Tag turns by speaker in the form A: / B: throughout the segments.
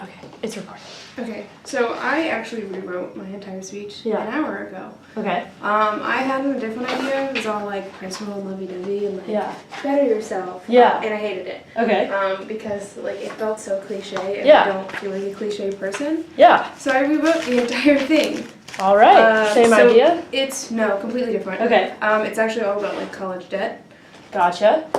A: Okay, it's recording.
B: Okay, so I actually rewrote my entire speech an hour ago.
A: Okay.
B: I had a different idea. It was all like personal and lovey-dovey and like better yourself.
A: Yeah.
B: And I hated it.
A: Okay.
B: Because like it felt so cliche and
A: Yeah.
B: I don't feel like a cliche person.
A: Yeah.
B: So I rewrote the entire thing.
A: All right. Same idea?
B: It's completely different.
A: Okay.
B: It's actually all about like college debt.
A: Gotcha.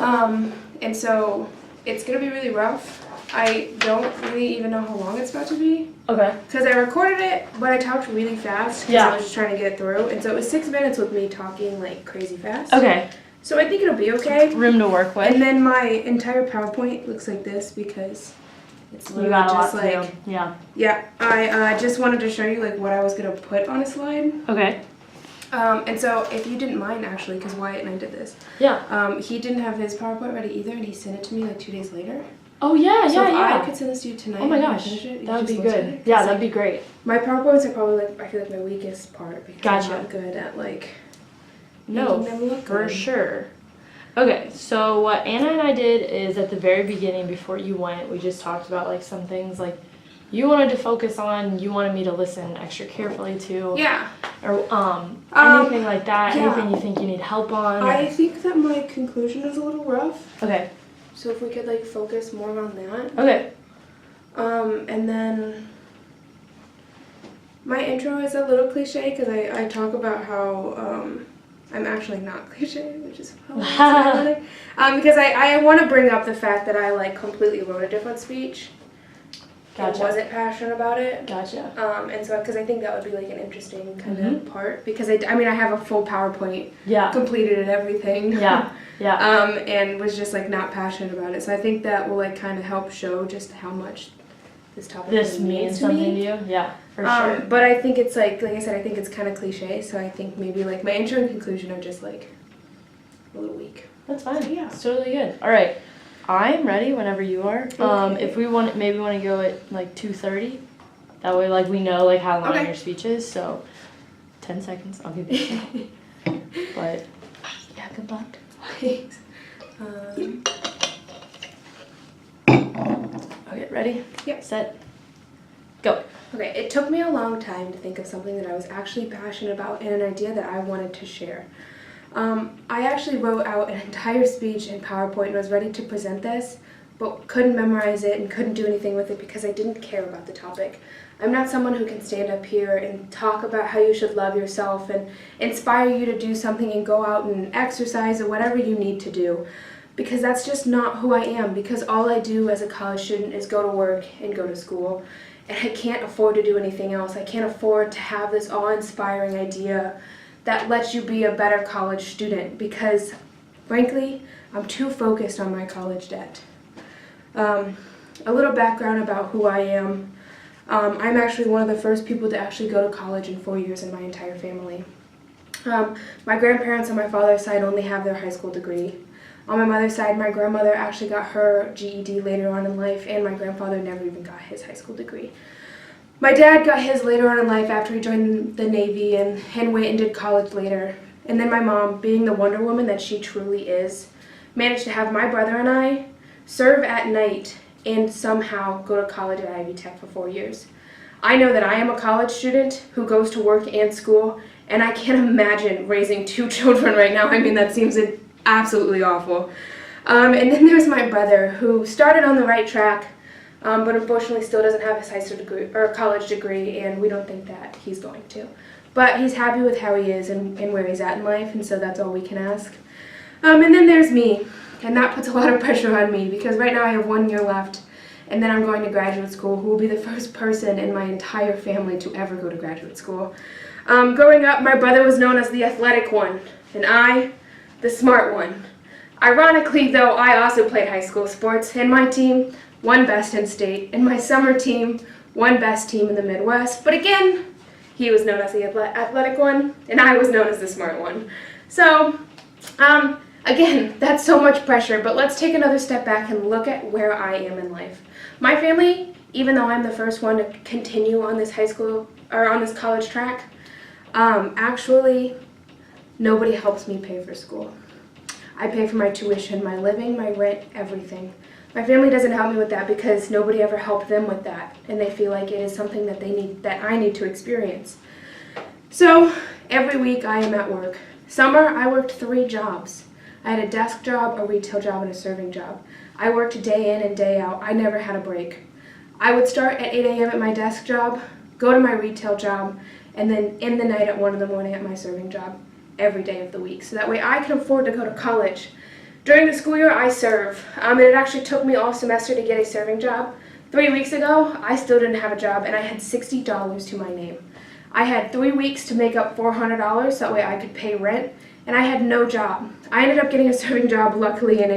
B: And so it's gonna be really rough. I don't really even know how long it's about to be.
A: Okay.
B: Because I recorded it, but I talked really fast because I was just trying to get it through. And so it was 6 minutes with me talking like crazy fast.
A: Okay.
B: So I think it'll be okay.
A: Room to work with.
B: And then my entire PowerPoint looks like this because it's literally just like...
A: Yeah.
B: Yeah. I just wanted to show you like what I was going to put on a slide.
A: Okay.
B: And so if you didn't mind actually, because Wyatt and I did this.
A: Yeah.
B: He didn't have his PowerPoint ready either and he sent it to me like 2 days later.
A: Oh, yeah,
B: so
A: yeah.
B: I could send this to you tonight.
A: Oh my gosh, that would be good. Yeah, that'd be great.
B: My PowerPoints are probably like, I feel like my weakest part because I'm
A: Gotcha.
B: not good at like
A: No,
B: making them look
A: for
B: good.
A: sure. Okay, so what Anna and I did is at the very beginning before you went, we just talked about like some things like you wanted to focus on, you wanted me to listen extra carefully to.
B: Yeah.
A: Or anything like that, anything you think you need help on.
B: I think that my conclusion is a little rough.
A: Okay.
B: So if we could like focus more on that.
A: Okay.
B: And then my intro is a little cliche because I talk about how I'm actually not cliche, which is ironic. Because I want to bring up the fact that I like completely wrote a different speech.
A: Gotcha.
B: And wasn't passionate about it.
A: Gotcha.
B: And so because I think that would be like an interesting kind of part because I mean I have a full PowerPoint completed and everything.
A: Yeah. Yeah.
B: And was just like not passionate about it. So I think that will like kind of help show just how much this topic
A: means something to you. Yeah, for sure.
B: But I think it's like I said, I think it's kind of cliche. So I think maybe like my intro and conclusion are just like a little weak.
A: That's fine.
B: So, yeah.
A: It's totally good. All right. I'm ready whenever you are.
B: Okay.
A: If we want to go at like 2:30, that way like we know like how long your speech is. So 10 seconds. I'll give you. But yeah, good luck.
B: Thanks.
A: Okay, ready?
B: Yep.
A: Set. Go.
B: Okay, it took me a long time to think of something that I was actually passionate about and an idea that I wanted to share. I actually wrote out an entire speech in PowerPoint and was ready to present this, but couldn't memorize it and couldn't do anything with it because I didn't care about the topic. I'm not someone who can stand up here and talk about how you should love yourself and inspire you to do something and go out and exercise or whatever you need to do, because that's just not who I am, because all I do as a college student is go to work and go to school, and I can't afford to do anything else. I can't afford to have this awe-inspiring idea that lets you be a better college student because, frankly, I'm too focused on my college debt. A little background about who I am. I'm actually one of the first people to actually go to college in 4 years in my entire family. My grandparents on my father's side only have their high school degree. On my mother's side, my grandmother actually got her GED later on in life, and my grandfather never even got his high school degree. My dad got his later on in life after he joined the Navy and went and did college later. And then my mom, being the Wonder Woman that she truly is, managed to have my brother and I serve at night and somehow go to college at Ivy Tech for 4 years. I know that I am a college student who goes to work and school, and I can't imagine raising 2 children right now. I mean, that seems absolutely awful. And then there's my brother who started on the right track, but unfortunately still doesn't have his high school degree or college degree, and we don't think that he's going to. But he's happy with how he is and where he's at in life, and so that's all we can ask. And then there's me, and that puts a lot of pressure on me because right now I have 1 year left, and then I'm going to graduate school, who will be the first person in my entire family to ever go to graduate school. Growing up, my brother was known as the athletic one, and I, the smart one. Ironically, though, I also played high school sports, and my team won best in state, and my summer team won best team in the Midwest. But again, he was known as the athletic one, and I was known as the smart one. So, again, that's so much pressure, but let's take another step back and look at where I am in life. My family, even though I'm the first one to continue on this high school, or on this college track, actually, nobody helps me pay for school. I pay for my tuition, my living, my rent, everything. My family doesn't help me with that because nobody ever helped them with that, and they feel like it is something that I need to experience. So every week I am at work. Summer, I worked 3 jobs. I had a desk job, a retail job, and a serving job. I worked day in and day out. I never had a break. I would start at 8 a.m. at my desk job, go to my retail job, and then end the night at 1 in the morning at my serving job every day of the week. So that way I can afford to go to college. During the school year, I serve. And it actually took me all semester to get a serving job. 3 weeks ago, I still didn't have a job, and I had $60 to my name. I had 3 weeks to make up $400, so that way I could pay rent, and I had no job. I ended up getting a serving job, luckily, and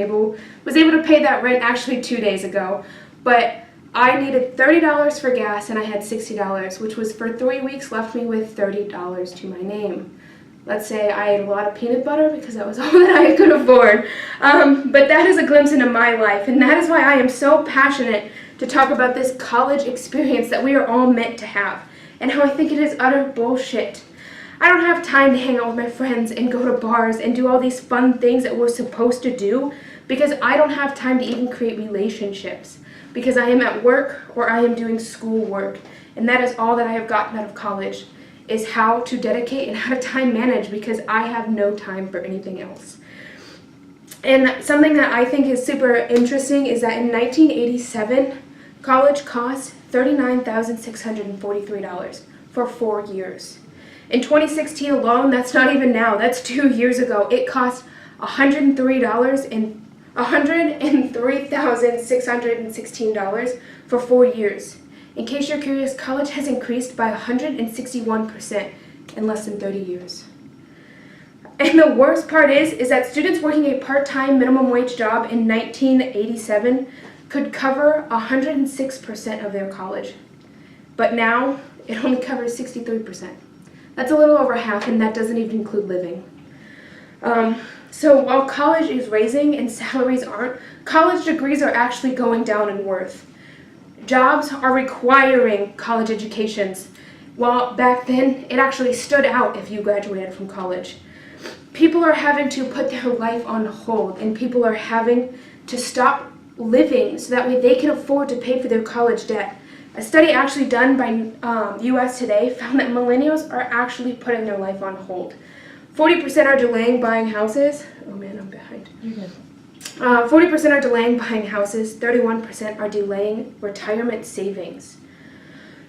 B: was able to pay that rent actually 2 days ago. But I needed $30 for gas, and I had $60, which was for 3 weeks left me with $30 to my name. Let's say I ate a lot of peanut butter because that was all that I could afford. But that is a glimpse into my life, and that is why I am so passionate to talk about this college experience that we are all meant to have, and how I think it is utter bullshit. I don't have time to hang out with my friends and go to bars and do all these fun things that we're supposed to do because I don't have time to even create relationships because I am at work or I am doing school work, and that is all that I have gotten out of college, is how to dedicate and how to time manage because I have no time for anything else. And something that I think is super interesting is that in 1987, college cost $39,643 for 4 years. In 2016 alone, that's not even now, that's 2 years ago, it cost $103,616 for 4 years. In case you're curious, college has increased by 161% in less than 30 years. And the worst part is that students working a part-time minimum wage job in 1987 could cover 106% of their college. But now, it only covers 63%. That's a little over half, and that doesn't even include living. So while college is raising and salaries aren't, college degrees are actually going down in worth. Jobs are requiring college educations, while back then it actually stood out if you graduated from college. People are having to put their life on hold, and people are having to stop living so that way they can afford to pay for their college debt. A study actually done by US Today found that millennials are actually putting their life on hold. 40% are delaying buying houses. Oh man, I'm behind.
A: You're good.
B: 40% are delaying buying houses, 31% are delaying retirement savings.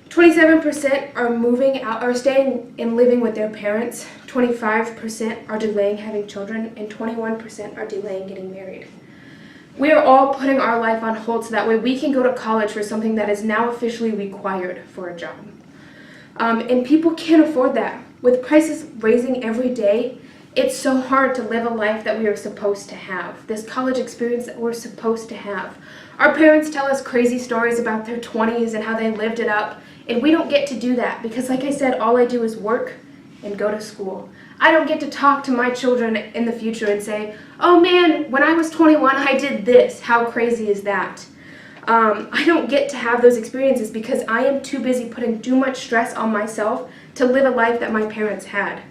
B: 27% are moving out or staying and living with their parents, 25% are delaying having children, and 21% are delaying getting married. We are all putting our life on hold so that way we can go to college for something that is now officially required for a job. And people can't afford that. With prices raising every day, it's so hard to live a life that we are supposed to have, this college experience that we're supposed to have. Our parents tell us crazy stories about their 20s and how they lived it up, and we don't get to do that because, like I said, all I do is work and go to school. I don't get to talk to my children in the future and say, oh man, when I was 21, I did this. How crazy is that? I don't get to have those experiences because I am too busy putting too much stress on myself to live a life that my parents had.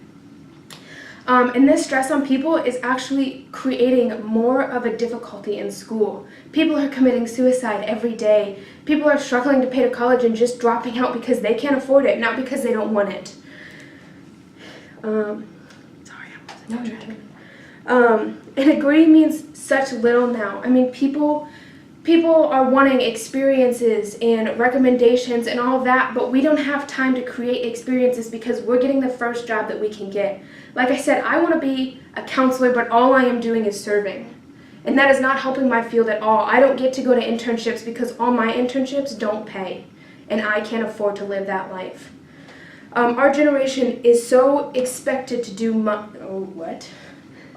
B: And this stress on people is actually creating more of a difficulty in school. People are committing suicide every day. People are struggling to pay to college and just dropping out because they can't afford it, not because they don't want it. And a degree means such little now. I mean, people are wanting experiences and recommendations and all of that, but we don't have time to create experiences because we're getting the first job that we can get. Like I said, I want to be a counselor, but all I am doing is serving. And that is not helping my field at all. I don't get to go to internships because all my internships don't pay, and I can't afford to live that life. Our generation is so expected to do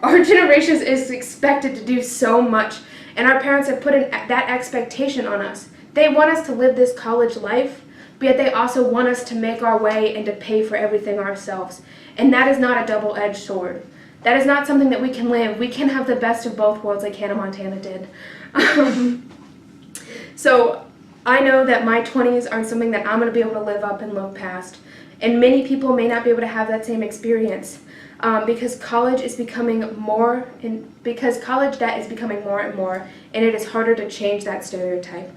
B: Our generation is expected to do so much, and our parents have put that expectation on us. They want us to live this college life, but yet they also want us to make our way and to pay for everything ourselves. And that is not a double-edged sword. That is not something that we can live. We can have the best of both worlds like Hannah Montana did. So I know that my 20s aren't something that I'm going to be able to live up and look past. And many people may not be able to have that same experience. because college is becoming because college debt is becoming more and more, and it is harder to change that stereotype.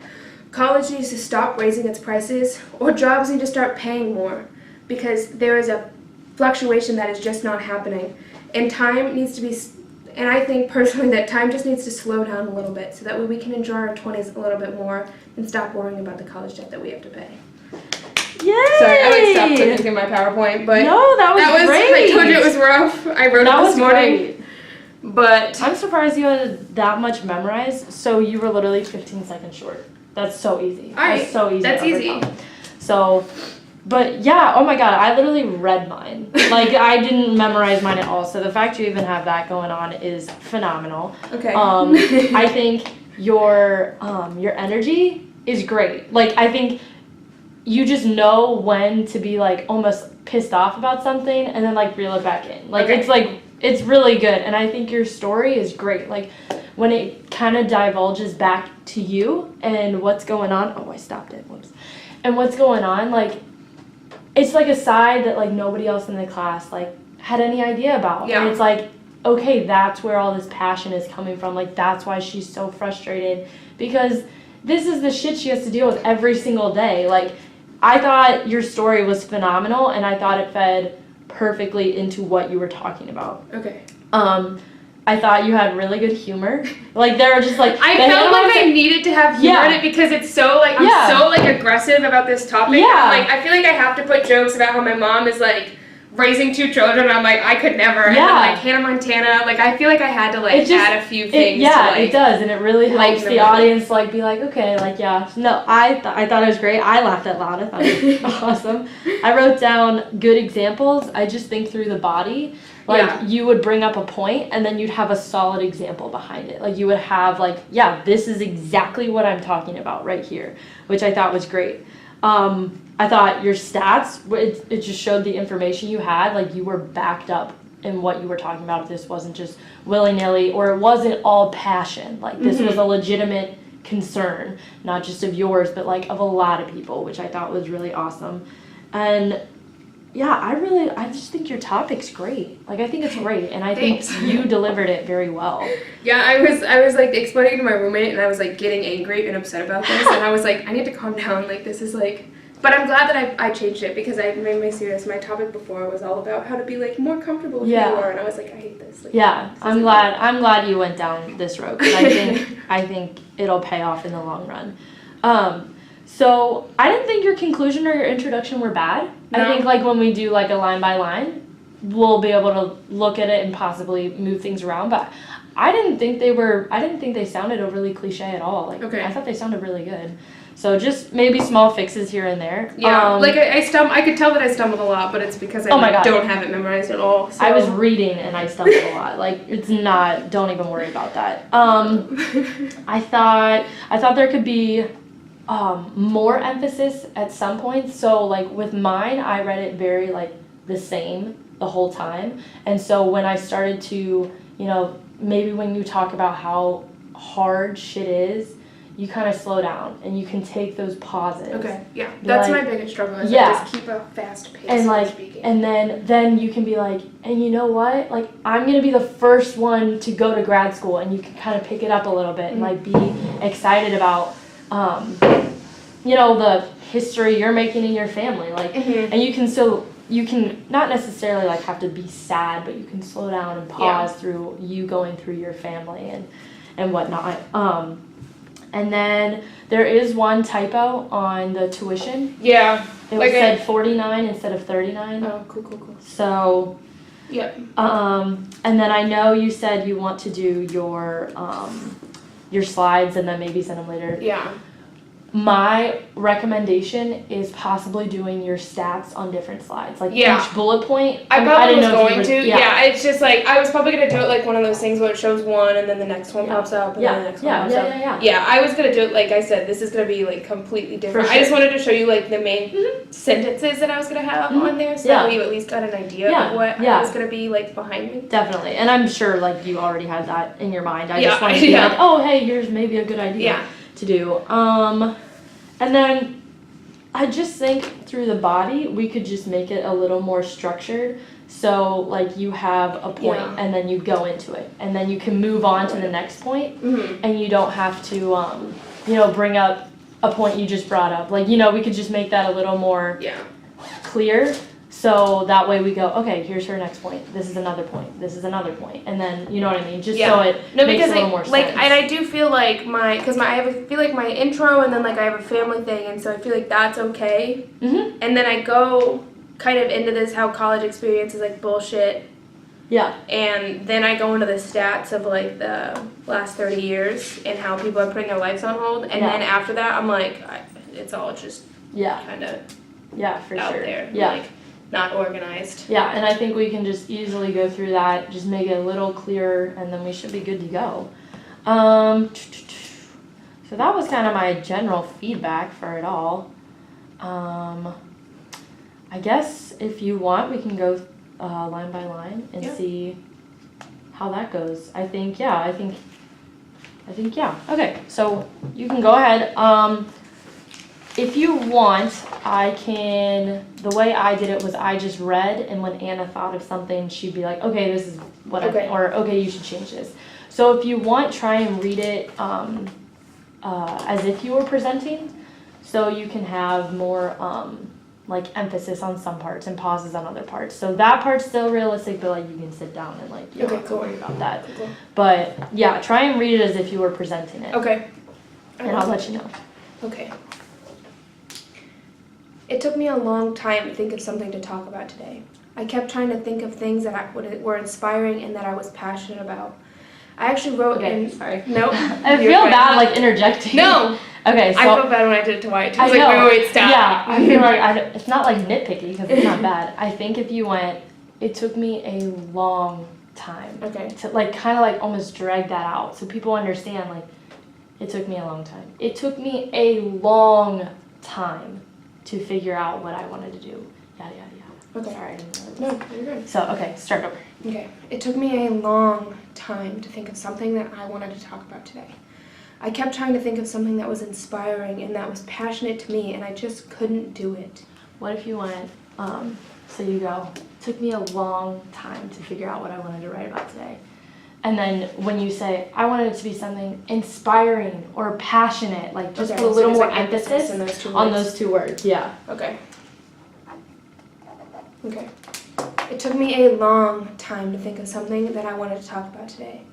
B: College needs to stop raising its prices, or jobs need to start paying more, because there is a fluctuation that is just not happening. And time needs to be, and I think personally that time just needs to slow down a little bit, so that way we can enjoy our 20s a little bit more and stop worrying about the college debt that we have to pay.
A: Yay!
B: Sorry, I stopped presenting my PowerPoint, but
A: no, that was great.
B: I told you it was rough. I wrote it this morning. Great. But
A: I'm surprised you had that much memorized, so you were literally 15 seconds short. That's so easy.
B: That's
A: so easy.
B: That's easy.
A: So, but yeah, oh my god, I literally read mine. Like, I didn't memorize mine at all, so the fact you even have that going on is phenomenal.
B: Okay.
A: I think your energy is great. Like, I think you just know when to be, like, almost pissed off about something and then, like, reel it back in. Like,
B: okay.
A: It's, like, it's really good. And I think your story is great. Like, when it kind of divulges back to you and what's going on. Oh, I stopped it. Whoops. And what's going on, like, it's, like, a side that, like, nobody else in the class, like, had any idea about.
B: Yeah.
A: And it's, like, okay, that's where all this passion is coming from. Like, that's why she's so frustrated. Because this is the shit she has to deal with every single day. Like, I thought your story was phenomenal, and I thought it fed perfectly into what you were talking about.
B: Okay.
A: I thought you had really good humor. Like, they were just like...
B: I felt like I needed to have humor in it because it's so, like, I'm so, like, aggressive about this topic.
A: Yeah.
B: Like, I feel like I have to put jokes about how my mom is, like, raising 2 children. I'm like, I could never. Yeah. And then, like, Hannah Montana. Like, I feel like I had to, like, add a few things to, like...
A: it does, and it really helps the audience, like, be like, okay, like, yeah. No, I thought it was great. I laughed out loud. I thought it was awesome. I wrote down good examples. I just think through the body. Like, you would bring up a point, and then you'd have a solid example behind it. Like, you would have, like, yeah, this is exactly what I'm talking about right here, which I thought was great. I thought your stats, it just showed the information you had. Like, you were backed up in what you were talking about. This wasn't just willy-nilly, or it wasn't all passion. Like, this was a legitimate concern, not just of yours, but, like, of a lot of people, which I thought was really awesome. And... yeah, I just think your topic's great. Like, I think it's great, and I think you delivered it very well. Yeah,
B: I was like explaining to my roommate, and I was like getting angry and upset about this, and I was like, I need to calm down. Like, this is like, but I'm glad that I changed it because I made me serious. My topic before was all about how to be like more comfortable with who you are, and I was like, I hate this. Like,
A: yeah, I'm glad you went down this road because I think it'll pay off in the long run. So I didn't think your conclusion or your introduction were bad. No. I think, like, when we do, like, a line by line, we'll be able to look at it and possibly move things around. But I didn't think they sounded overly cliche at all. Like, I thought they sounded really good. So just maybe small fixes here and there.
B: Yeah, like I could tell that I stumbled a lot, but it's because I don't have it memorized at all. So.
A: I was reading and I stumbled a lot. Like, it's not, don't even worry about that. I thought there could be... more emphasis at some points. So, like, with mine, I read it very, like, the same the whole time. And so when I started to, you know, maybe when you talk about how hard shit is, you kind of slow down and you can take those pauses.
B: Okay, yeah. That's my biggest struggle is I just keep a fast pace
A: and, like,
B: speaking.
A: And then you can be like, and you know what? Like, I'm going to be the first one to go to grad school, and you can kind of pick it up a little bit and, like, be excited about you know, the history you're making in your family, like, and you can not necessarily, like, have to be sad, but you can slow down and pause through you going through your family and whatnot. And then there is one typo on the tuition.
B: Yeah.
A: It was said 49 instead of 39.
B: Oh, cool.
A: So, and then I know you said you want to do your slides and then maybe send them later.
B: Yeah.
A: My recommendation is possibly doing your stats on different slides. Like, each bullet point.
B: I probably was going to. Yeah, it's just like, I was probably going to do it like one of those things where it shows one and then the next one pops up and then the next one pops up. Yeah, I was going to do it, like I said, this is going to be like completely different. I just wanted to show you like the main sentences that I was going to have on there so that you at least got an idea of what I was going to be like behind me.
A: Definitely. And I'm sure like you already had that in your mind. I just wanted to be like, oh, hey, here's maybe a good idea to do. And then I just think through the body, we could just make it a little more structured So, like, you have a point,
B: Yeah.
A: and then you go into it. And then you can move on to the next point, and you don't have to, bring up a point you just brought up. Like, we could just make that a little more clear. So that way we go, okay, here's her next point. This is another point. This is another point. And then, you know what I mean? Just so it makes a little more sense.
B: And I do feel like I feel like my intro, and then, like, I have a family thing, and so I feel like that's okay.
A: Mm-hmm.
B: And then I go kind of into this how college experience is, like, bullshit.
A: Yeah.
B: And then I go into the stats of, like, the last 30 years and how people are putting their lives on hold. And then after that, I'm like, it's all just kind of out there.
A: Yeah.
B: Like, not organized.
A: Yeah, and I think we can just easily go through that, just make it a little clearer, and then we should be good to go. So that was kind of my general feedback for it all. I guess if you want, we can go line by line and see how that goes. I think, yeah. Okay, so you can go ahead. If you want, the way I did it was I just read, and when Anna thought of something, she'd be like, okay, this is what I think, or okay, you should change this. So if you want, try and read it as if you were presenting, so you can have more like emphasis on some parts and pauses on other parts. So that part's still realistic, but like you can sit down and like you don't have to worry about that. Cool. But yeah, try and read it as if you were presenting it.
B: Okay.
A: And I'll let you know.
B: Okay. It took me a long time to think of something to talk about today. I kept trying to think of things that were inspiring and that I was passionate about. I actually wrote
A: sorry.
B: No.
A: I feel bad like interjecting.
B: No.
A: Okay, so
B: I felt bad when I did it to Wyatt. I was like, wait, stop.
A: Yeah, I feel like it's not like nitpicky because it's not bad. I think if you went, it took me a long time.
B: Okay.
A: To like kind of like almost drag that out so people understand like it took me a long time. It took me a long time to figure out what I wanted to do. Yada, yada, yada.
B: Okay.
A: Sorry, I didn't
B: know. No, you're good.
A: So, okay, start over.
B: Okay. It took me a long time to think of something that I wanted to talk about today. I kept trying to think of something that was inspiring and that was passionate to me, and I just couldn't do it.
A: What if you went, so you go, it took me a long time to figure out what I wanted to write about today. And then when you say, I wanted it to be something inspiring or passionate, like just put a little more emphasis on those two words. Yeah.
B: Okay. Okay. It took me a long time to think of something that I wanted to talk about today.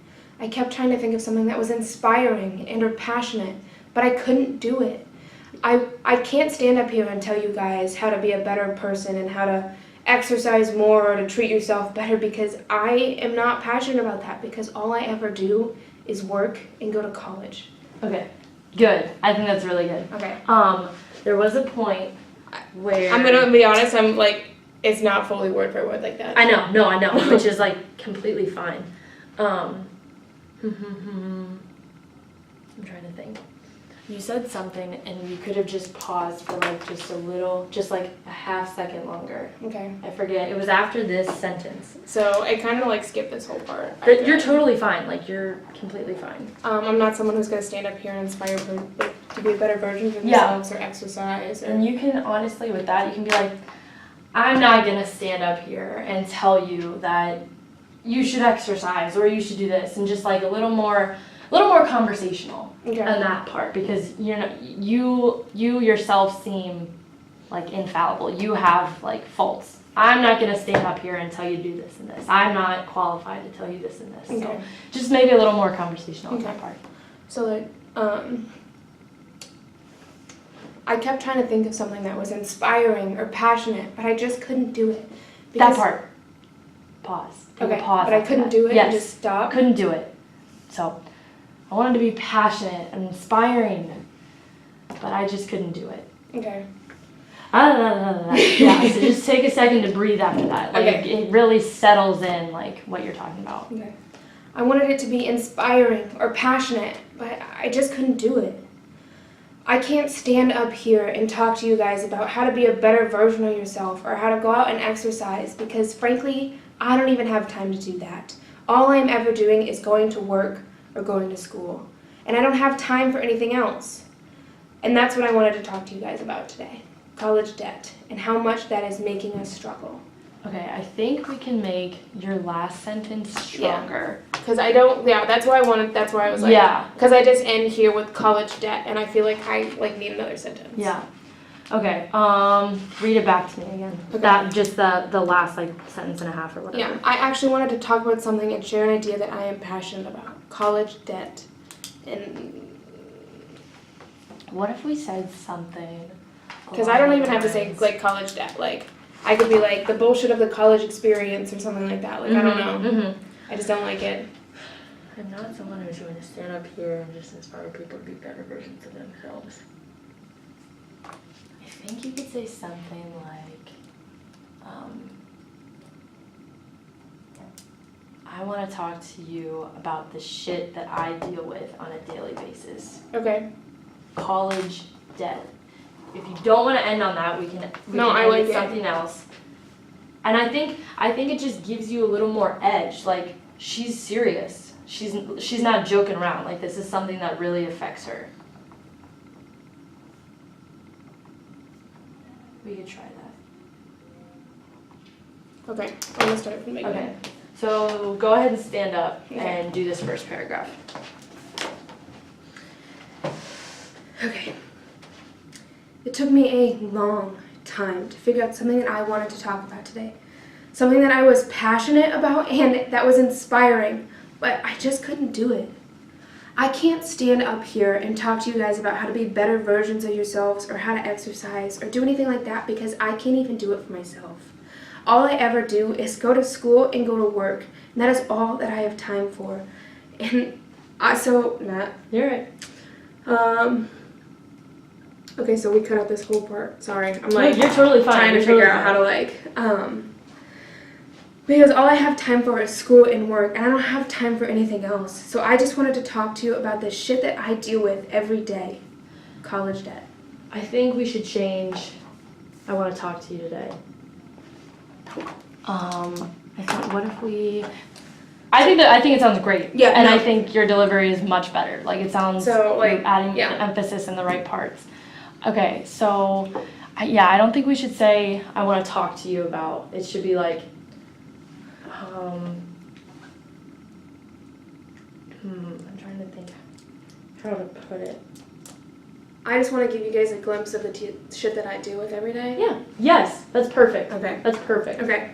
B: I kept trying to think of something that was inspiring and or passionate, but I couldn't do it. I can't stand up here and tell you guys how to be a better person and how to exercise more or to treat yourself better, because I am not passionate about that, because all I ever do is work and go to college.
A: Okay, good. I think that's really good.
B: Okay.
A: There was a point where
B: I'm gonna be honest. I'm like, it's not fully word for word like that.
A: I know, which is like completely fine. I'm trying to think. You said something and you could have just paused for like just a little, just like a half second longer.
B: Okay.
A: I forget. It was after this sentence.
B: So I kind of like skipped this whole part.
A: You're totally fine. Like you're completely fine.
B: I'm not someone who's gonna stand up here and inspire people to be a better version of themselves or exercise.
A: And you can honestly, with that, you can be like, I'm not gonna stand up here and tell you that you should exercise or you should do this, and just like a little more conversational in that part, because you yourself seem like infallible. You have like faults. I'm not gonna stand up here and tell you to do this and this. I'm not qualified to tell you this and this. Okay. So just maybe a little more conversational in that part.
B: So like I kept trying to think of something that was inspiring or passionate, but I just couldn't do it.
A: That part. Pause.
B: Okay.
A: Pause.
B: But I couldn't do it.
A: Yes.
B: And just stop.
A: Couldn't do it. So I wanted to be passionate and inspiring, but I just couldn't do it.
B: Okay.
A: Yeah, so just take a second to breathe after that. Like it really settles in like what you're talking about.
B: Okay. I wanted it to be inspiring or passionate, but I just couldn't do it. I can't stand up here and talk to you guys about how to be a better version of yourself or how to go out and exercise, because frankly, I don't even have time to do that. All I'm ever doing is going to work or going to school, and I don't have time for anything else. And that's what I wanted to talk to you guys about today. College debt and how much that is making us struggle.
A: Okay, I think we can make your last sentence stronger.
B: Because I don't, that's why I was like,
A: Yeah.
B: Because I just end here with college debt, and I feel like I need another sentence.
A: Yeah. Okay, read it back to me again.
B: Okay.
A: That, just the last, like, sentence and a half or whatever.
B: Yeah, I actually wanted to talk about something and share an idea that I am passionate about. College debt. And
A: what if we said something?
B: because I don't even have to say, like, college debt. Like, I could be like, the bullshit of the college experience or something like that. Like, I don't know.
A: Mm-hmm.
B: I just don't like it.
A: I'm not someone who's going to stand up here and just inspire people to be better versions of themselves. I think you could say something like, I want to talk to you about the shit that I deal with on a daily basis.
B: Okay.
A: College debt. If you don't want to end on that, we can
B: I like
A: end something else. And I think it just gives you a little more edge. Like, she's serious. She's not joking around. Like, this is something that really affects her. We could try that.
B: Okay. I'm gonna start from the beginning.
A: Okay. So go ahead and stand up and do this first paragraph.
B: Okay. It took me a long time to figure out something that I wanted to talk about today. Something that I was passionate about and that was inspiring, but I just couldn't do it. I can't stand up here and talk to you guys about how to be better versions of yourselves or how to exercise or do anything like that because I can't even do it for myself. All I ever do is go to school and go to work, and that is all that I have time for. And Matt.
A: You're right.
B: Okay, so we cut out this whole part. Sorry, I'm
A: No, you're totally fine.
B: trying to figure out how to because all I have time for is school and work, and I don't have time for anything else. So I just wanted to talk to you about the shit that I deal with every day. College debt.
A: I think we should change. I want to talk to you today. I think. What if we? I think it sounds great.
B: Yeah.
A: And I think your delivery is much better. Like, it sounds.
B: So, like,
A: you're adding emphasis in the right parts. Okay, so, I don't think we should say I want to talk to you about. It should be like. I'm trying to think how to put it.
B: I just want to give you guys a glimpse of the shit that I deal with every day.
A: Yeah. Yes, that's perfect.
B: Okay.
A: That's perfect.
B: Okay.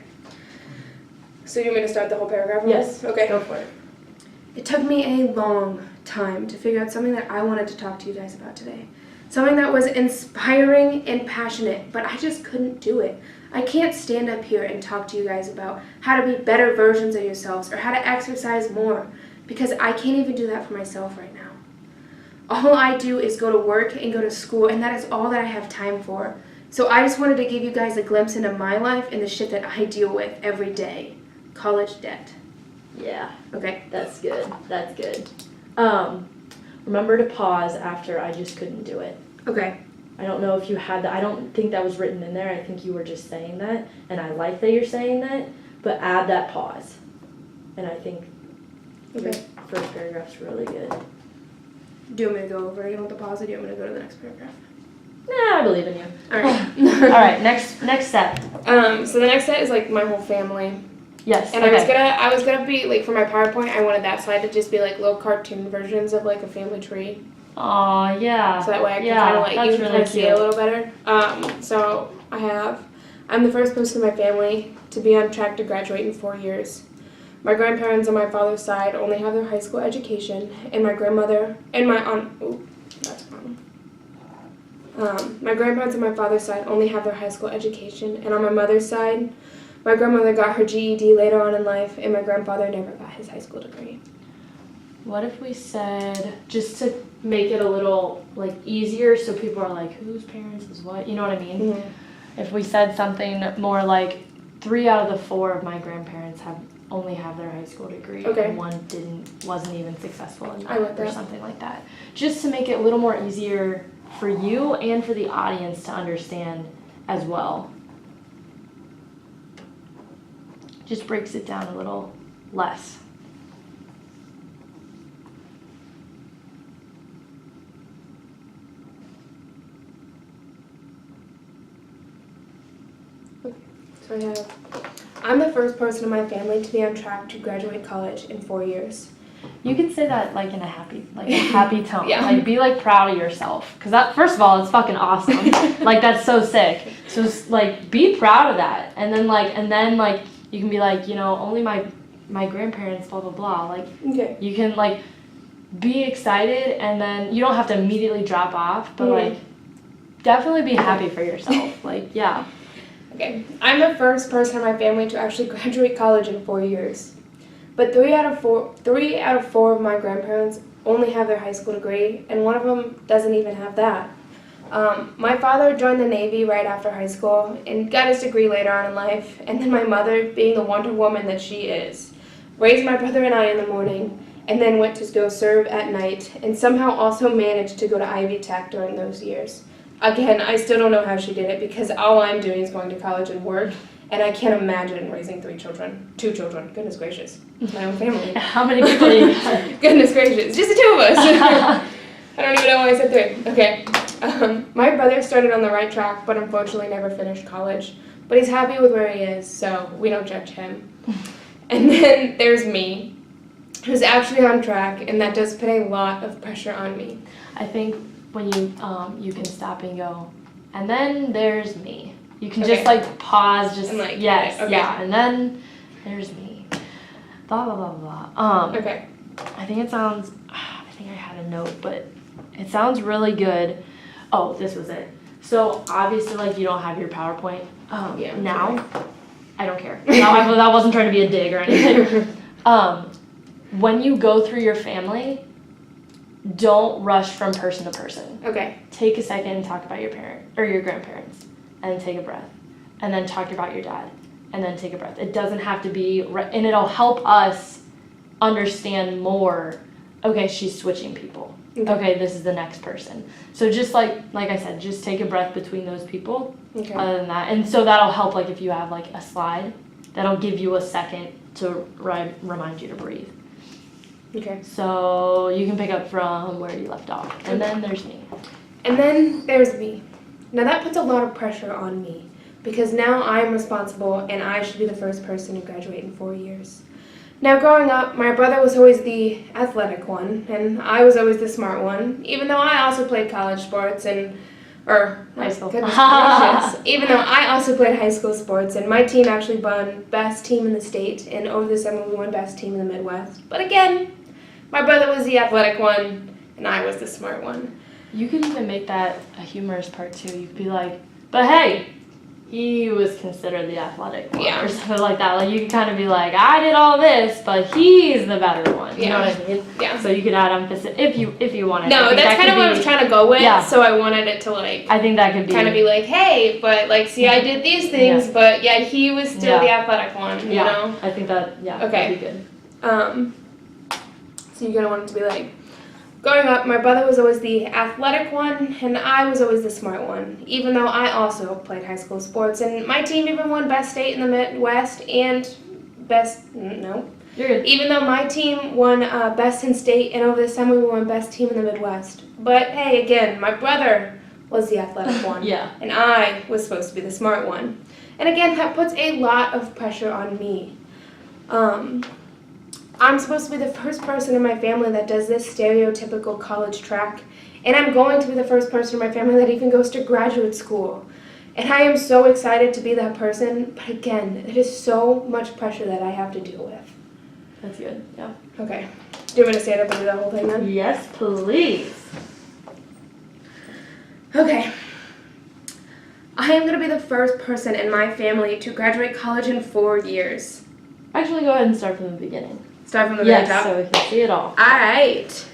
B: So you want me to start the whole paragraph?
A: Yes.
B: Okay.
A: Go for it.
B: It took me a long time to figure out something that I wanted to talk to you guys about today. Something that was inspiring and passionate, but I just couldn't do it. I can't stand up here and talk to you guys about how to be better versions of yourselves or how to exercise more because I can't even do that for myself right now. All I do is go to work and go to school, and that is all that I have time for. So I just wanted to give you guys a glimpse into my life and the shit that I deal with every day. College debt.
A: Yeah.
B: Okay.
A: That's good. That's good. Remember to pause after I just couldn't do it.
B: Okay.
A: I don't know if you had that. I don't think that was written in there. I think you were just saying that. And I like that you're saying that. But add that pause. And I think your first paragraph's really good.
B: Do you want me to go over again with the pause, or do you want me to go to the next paragraph?
A: Nah, I believe in you.
B: All right.
A: All right, next step.
B: So the next set is like my whole family.
A: Yes.
B: And
A: okay.
B: I was gonna be like, for my PowerPoint, I wanted that slide to just be like little cartoon versions of like a family tree.
A: Aw, yeah.
B: So that way I can kind of like you can
A: really
B: kind of see it a little better. So I'm the first person in my family to be on track to graduate in 4 years. My grandparents on my father's side only have their high school education, and my grandmother and my aunt. Ooh, that's wrong. My grandparents on my father's side only have their high school education, and on my mother's side, my grandmother got her GED later on in life, and my grandfather never got his high school degree.
A: What if we said, just to make it a little like easier so people are like, whose parents is what? You know what I mean?
B: Mm-hmm.
A: If we said something more like 3 out of the 4 of my grandparents only have their high school degree, and one wasn't even successful in that, or something like that. Just to make it a little more easier for you and for the audience to understand as well. Just breaks it down a little less.
B: I'm the first person in my family to be on track to graduate college in 4 years.
A: You can say that like in a happy tone.
B: Yeah.
A: Like be like proud of yourself, because that, first of all, it's fucking awesome. Like that's so sick. So like be proud of that, and then like you can be like, you know, only my grandparents, blah blah blah. Like
B: Okay.
A: you can like be excited, and then you don't have to immediately drop off, but like definitely be happy for yourself. Like yeah.
B: Okay. I'm the first person in my family to actually graduate college in 4 years. But three out of four of my grandparents only have their high school degree, and one of them doesn't even have that. My father joined the Navy right after high school and got his degree later on in life, and then my mother, being the Wonder Woman that she is, raised my brother and I in the morning, and then went to go serve at night, and somehow also managed to go to Ivy Tech during those years. Again, I still don't know how she did it, because all I'm doing is going to college and work. And I can't imagine raising 2 children. Goodness gracious. My own family.
A: How many people do you got?
B: Goodness gracious. Just the 2 of us. I don't even know why I said 3. Okay. My brother started on the right track, but unfortunately never finished college. But he's happy with where he is, so we don't judge him. And then there's me, who's actually on track, and that does put a lot of pressure on me.
A: I think when you can stop and go, and then there's me. You can just like pause, just like yes, okay. Yeah, and then there's me. Blah blah blah blah.
B: Okay.
A: I think it sounds. I think I had a note, but it sounds really good. Oh, this was it. So obviously, like you don't have your PowerPoint now. Sure. I don't care. That wasn't trying to be a dig or anything. When you go through your family, don't rush from person to person.
B: Okay.
A: Take a second and talk about your parent or your grandparents. And take a breath, and then talk about your dad, and then take a breath. It doesn't have to be, and it'll help us understand more. Okay, she's switching people. Okay, this is the next person. So just like I said, just take a breath between those people.
B: Okay.
A: Other than that, and so that'll help. Like if you have like a slide, that'll give you a second to remind you to breathe.
B: Okay.
A: So you can pick up from where you left off, and then there's me.
B: And then there's me. Now that puts a lot of pressure on me, because now I'm responsible and I should be the first person to graduate in 4 years. Now growing up, my brother was always the athletic one, and I was always the smart one, even though I also played college sports high school. Even though I also played high school sports, and my team actually won best team in the state, and over the summer we won best team in the Midwest. But again, my brother was the athletic one, and I was the smart one.
A: You could even make that a humorous part too. You could be like, but hey, he was considered the athletic one, or something like that. Like you could kind of be like, I did all this, but he's the better one. You know what I mean? Yeah. So you could add emphasis if you wanted.
B: No, that's kind of what I was trying to go with. Yeah. So I wanted it to like.
A: I think that could be
B: kind of be like, hey, but like, see, I did these things, but yeah, he was still the athletic one. You know?
A: I think that
B: okay.
A: That'd be good.
B: So you're gonna want it to be like. Growing up, my brother was always the athletic one, and I was always the smart one, even though I also played high school sports, and my team even won best state in the Midwest and
A: You're good.
B: Even though my team won best in state, and over the summer we won best team in the Midwest. But hey, again, my brother was the athletic one, and I was supposed to be the smart one. And again, that puts a lot of pressure on me. I'm supposed to be the first person in my family that does this stereotypical college track, and I'm going to be the first person in my family that even goes to graduate school. And I am so excited to be that person, but again, it is so much pressure that I have to deal with.
A: That's good, yeah.
B: Okay. Do you want me to stand up and do the whole thing then?
A: Yes, please.
B: Okay. I am going to be the first person in my family to graduate college in 4 years.
A: Actually, go ahead and start from the beginning.
B: Start from the very top?
A: Yes, so we can see it all.
B: Alright.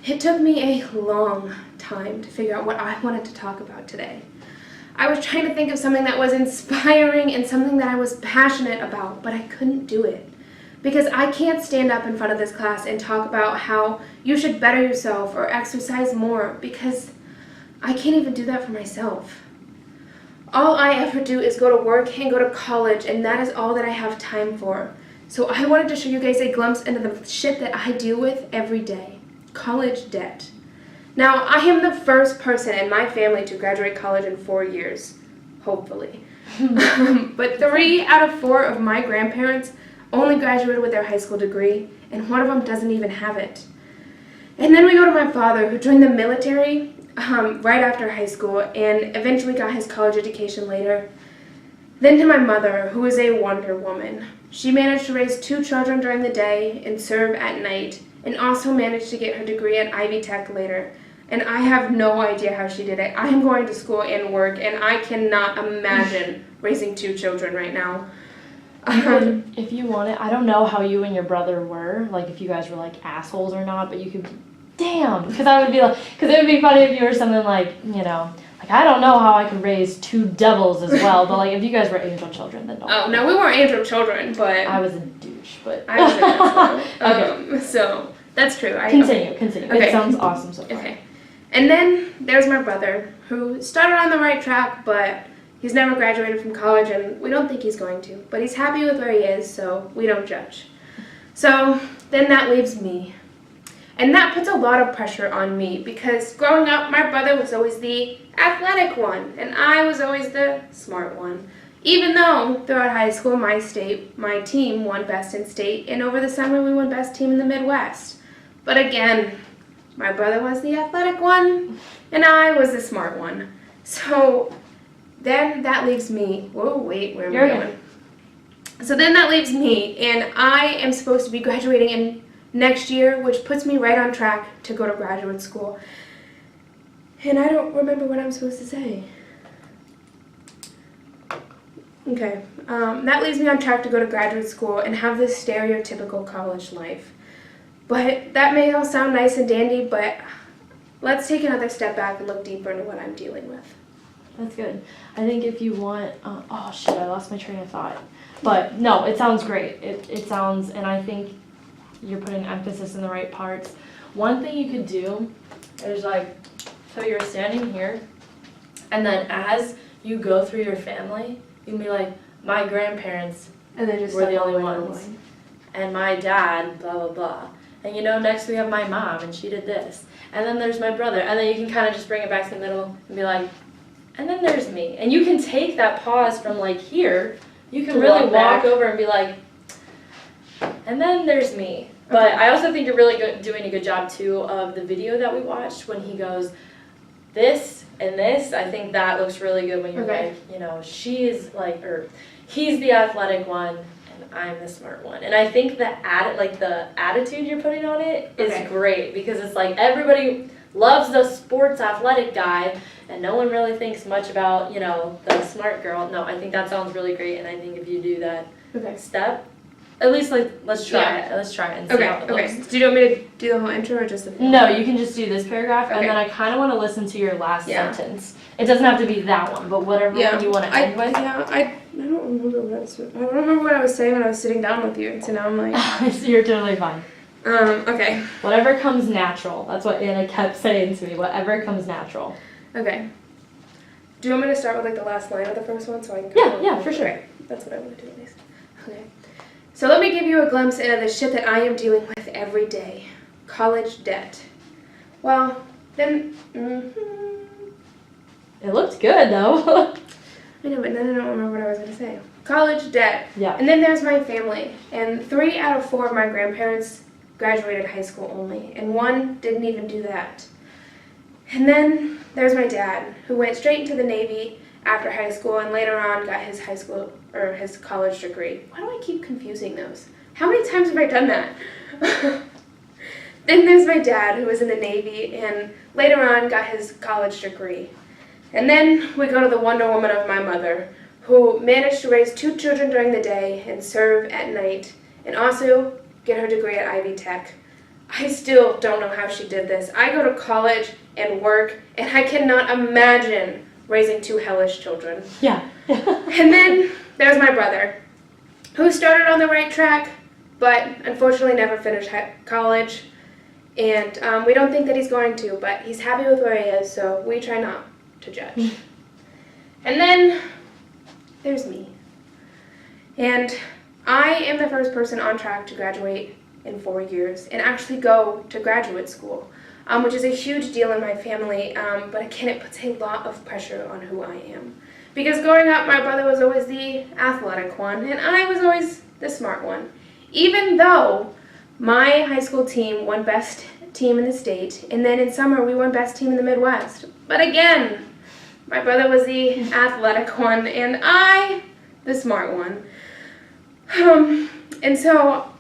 B: It took me a long time to figure out what I wanted to talk about today. I was trying to think of something that was inspiring and something that I was passionate about, but I couldn't do it. Because I can't stand up in front of this class and talk about how you should better yourself or exercise more, because I can't even do that for myself. All I ever do is go to work and go to college, and that is all that I have time for. So I wanted to show you guys a glimpse into the shit that I deal with every day. College debt. Now, I am the first person in my family to graduate college in 4 years. hopefully. But 3 out of 4 of my grandparents only graduated with their high school degree, and one of them doesn't even have it. And then we go to my father, who joined the military right after high school and eventually got his college education later. Then to my mother, who is a Wonder Woman. She managed to raise 2 children during the day and serve at night, and also managed to get her degree at Ivy Tech later. And I have no idea how she did it. I am going to school and work, and I cannot imagine raising 2 children right now.
A: If you want it, I don't know how you and your brother were, like if you guys were like assholes or not, but you could, damn, because I would be like, because it would be funny if you were something like, you know, like I don't know how I could raise 2 devils as well, but like if you guys were angel children, then don't.
B: Oh, no, we weren't angel children, but
A: I was a douche, but
B: I was an asshole.
A: Okay.
B: So that's true.
A: Continue.
B: Okay.
A: It sounds awesome so far.
B: Okay. And then there's my brother, who started on the right track, but he's never graduated from college, and we don't think he's going to. But he's happy with where he is, so we don't judge. So then that leaves me. And that puts a lot of pressure on me, because growing up, my brother was always the athletic one, and I was always the smart one. Even though throughout high school, my team won best in state, and over the summer we won best team in the Midwest. But again, my brother was the athletic one, and I was the smart one. So then that leaves me, whoa, wait, where am I going? So then that leaves me, and I am supposed to be graduating in next year, which puts me right on track to go to graduate school. And I don't remember what I'm supposed to say. Okay, that leaves me on track to go to graduate school and have this stereotypical college life. But that may all sound nice and dandy, but let's take another step back and look deeper into what I'm dealing with.
A: That's good. I think if you want, oh shit, I lost my train of thought. But no, it sounds great. It sounds, and I think you're putting emphasis in the right parts. One thing you could do is like, so you're standing here, and then as you go through your family, you can be like, my grandparents
B: And then just
A: were the only ones, and my dad, blah, blah, blah. And you know, next we have my mom, and she did this. And then there's my brother. And then you can kind of just bring it back to the middle and be like, and then there's me. And you can take that pause from like here. You can really walk over and be like, and then there's me. But I also think you're really doing a good job too of the video that we watched when he goes, this and this. I think that looks really good when you're like, you know, she is like, or he's the athletic one. I'm the smart one. And I think the attitude you're putting on it is great, because it's like everybody loves the sports athletic guy and no one really thinks much about, you know, the smart girl. No, I think that sounds really great, and I think if you do that step, at least like let's try it. Let's try it and see how it looks.
B: Do you want me to do the whole intro or just the
A: No, you can just do this paragraph, and then I kind of want to listen to your last sentence. It doesn't have to be that one, but whatever one you want to end with.
B: I don't remember what I was. I don't remember what I was saying when I was sitting down with you. So now I'm like.
A: So you're totally fine.
B: Okay.
A: Whatever comes natural. That's what Anna kept saying to me. Whatever comes natural.
B: Okay. Do you want me to start with like the last line of the first one so I can?
A: Yeah, for sure.
B: Okay. That's what I want to do at least. Okay. So let me give you a glimpse into the shit that I am dealing with every day. College debt. Well, then.
A: It looked good though.
B: I know, but then I don't remember what I was going to say. College debt.
A: Yeah.
B: And then there's my family. And 3 out of 4 of my grandparents graduated high school only. And 1 didn't even do that. And then there's my dad, who went straight into the Navy after high school and later on got his high school or his college degree. Why do I keep confusing those? How many times have I done that? Then there's my dad, who was in the Navy and later on got his college degree. And then we go to the Wonder Woman of my mother, who managed to raise 2 children during the day and serve at night, and also get her degree at Ivy Tech. I still don't know how she did this. I go to college and work, and I cannot imagine raising 2 hellish children.
A: Yeah.
B: And then there's my brother, who started on the right track, but unfortunately never finished college. And we don't think that he's going to, but he's happy with where he is, so we try not to judge. And then there's me. And I am the first person on track to graduate in 4 years and actually go to graduate school, which is a huge deal in my family, but again, it puts a lot of pressure on who I am. Because growing up, my brother was always the athletic one, and I was always the smart one. Even though my high school team won best team in the state, and then in summer we won best team in the Midwest. But again, my brother was the athletic one, and I, the smart one. And so